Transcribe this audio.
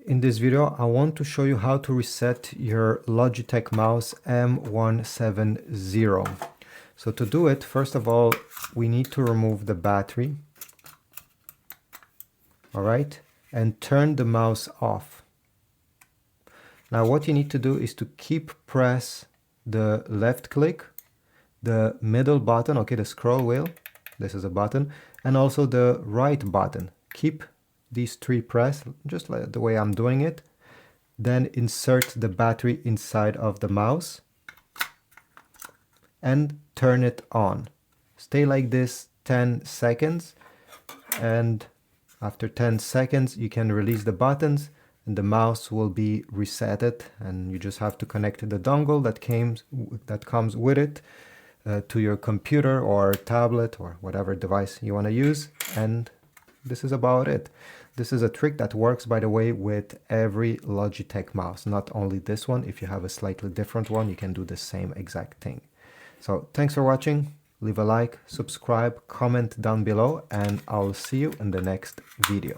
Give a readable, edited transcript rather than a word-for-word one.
In this video, I want to show you how to reset your Logitech mouse M170. So to do it, first of all, we need to remove the battery, all right, and turn the mouse off. Now what you need to do is to keep press the left click, the middle button, okay, the scroll wheel, this is a button, and also the right button. Keep these three pressed, just like the way I'm doing it. Then insert the battery inside of the mouse and turn it on. Stay like this 10 seconds, and after 10 seconds you can release the buttons and the mouse will be resetted, and you just have to connect the dongle that comes with it to your computer or tablet or whatever device you want to use, and this is about it. This is a trick that works, by the way, with every Logitech mouse, not only this one. If you have a slightly different one, you can do the same exact thing. So thanks for watching. Leave a like, subscribe, comment down below, and I'll see you in the next video.